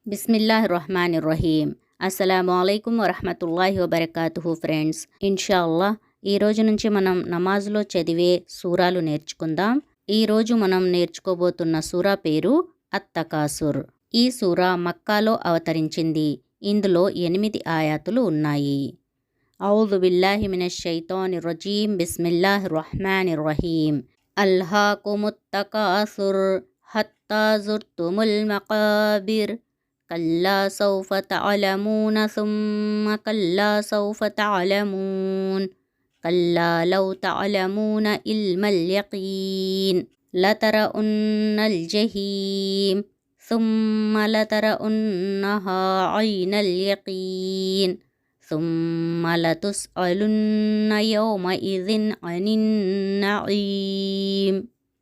బిస్మిల్లాహిర్రహ్మానిర్రహీం. అస్సలాముఅలైకుం వరహ్మతుల్లాహి వబరకాతుహు friends. ఇన్షాల్లా ఈరోజు నుంచి మనం నమాజ్లో చదివే సూరాలు నేర్చుకుందాం. ఈరోజు మనం నేర్చుకోబోతున్న సూరా పేరు అత్తకాసుర్. ఈ సూరా మక్కాలో అవతరించింది. ఇందులో 8 ఆయాతులు ఉన్నాయి. ఔజు బిల్లాహి మినష్ షైతానిర్ రజీం. బిస్మిల్లాహిర్రహ్మానిర్రహీం. అల్హాకుముత్తకాసుర్ హత్తా జుర్తుముల్ మకాబిర్ కల్లా సౌఫ తఅలమూన సుమ్మ కల్లా సౌఫ తఅలమూన్ కల్లా లౌ తఅలమూన ఇల్మల్ యకీన్ లతరఉన్నల్ జహీం సుమ్మ లతరఉన్నహా ఐనల్ యకీన్ సుమ్మ లతుస్అలున్న యౌమఇజిన్ అనిన్ నഈం.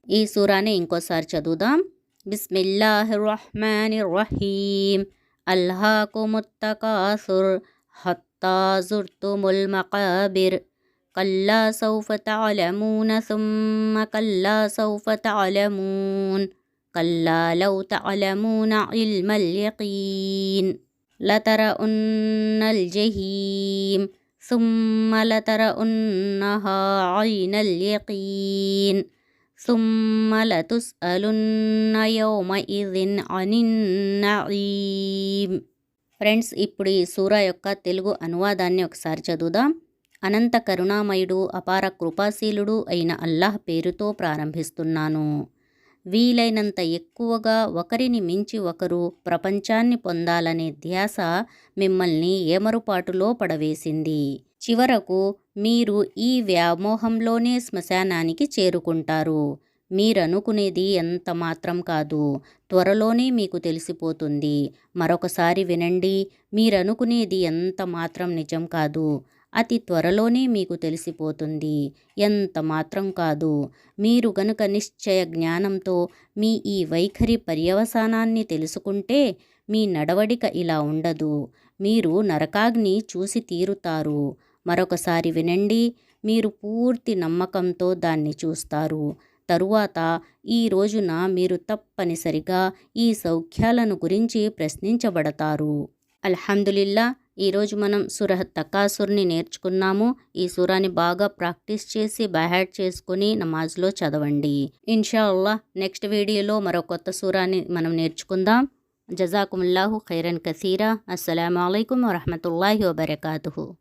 ఈ సూరాని ఇంకోసారి చదువుదాం. బిస్మిల్లాహిర్రహ్మానిర్రహీం. అల్హాకుముత్తకాసుర్ హత్తా జుర్తుముల్ మకాబిర్ కల్లా సౌఫ తఅలమూన సుమ్మ కల్లా సౌఫ తఅలమూన్ కల్లా లౌ తఅలమూన ఇల్మల్ యకీన్ లతరఉన్నల్ జహీం సుమ్మ లతరఉన్నహా ఐనల్ యకీన్ సుమ్మ లతుస్అలున్న యౌమఇజిన్ అనిన్ నഈం. ఫ్రెండ్స్, ఇప్పుడు ఈ సూరా యొక్క తెలుగు అనువాదాన్ని ఒకసారి చదువుదాం. అనంత కరుణామయుడు, అపార కృపాశీలుడు అయిన అల్లాహ్ పేరుతో ప్రారంభిస్తున్నాను. వీలైనంత ఎక్కువగా ఒకరిని మించి ఒకరు ప్రపంచాన్ని పొందాలనే ధ్యాస మిమ్మల్ని ఏమరుపాటులో పడవేసింది. చివరకు మీరు ఈ వ్యామోహంలోనే శ్మశానానికి చేరుకుంటారు. మీరనుకునేది ఎంత మాత్రం కాదు, త్వరలోనే మీకు తెలిసిపోతుంది. మరొకసారి వినండి, మీరనుకునేది ఎంత మాత్రం నిజం కాదు, అతి త్వరలోనే మీకు తెలిసిపోతుంది. ఎంత మాత్రం కాదు. మీరు గనుక నిశ్చయ జ్ఞానంతో మీ ఈ వైఖరి పర్యవసానాన్ని తెలుసుకుంటే మీ నడవడిక ఇలా ఉండదు. మీరు నరకాగ్ని చూసి తీరుతారు. మరొకసారి వినండి, మీరు పూర్తి నమ్మకంతో దాన్ని చూస్తారు. తరువాత ఈ రోజున మీరు తప్పనిసరిగా ఈ సౌఖ్యాలను గురించి ప్రశ్నించబడతారు. అల్హమ్దులిల్లా, ఈరోజు మనం సూరా తకాసుర్ని నేర్చుకున్నాము. ఈ సూరాని బాగా ప్రాక్టీస్ చేసి బైహార్ట్ చేసుకుని నమాజ్లో చదవండి. ఇన్షాల్లా నెక్స్ట్ వీడియోలో మరో కొత్త సూరాని మనం నేర్చుకుందాం. జజాకుముల్లాహు ఖైరన్ కసీరా. అస్సలాము అలైకుం వరహ్మతుల్లాహి వబరకాతుహు.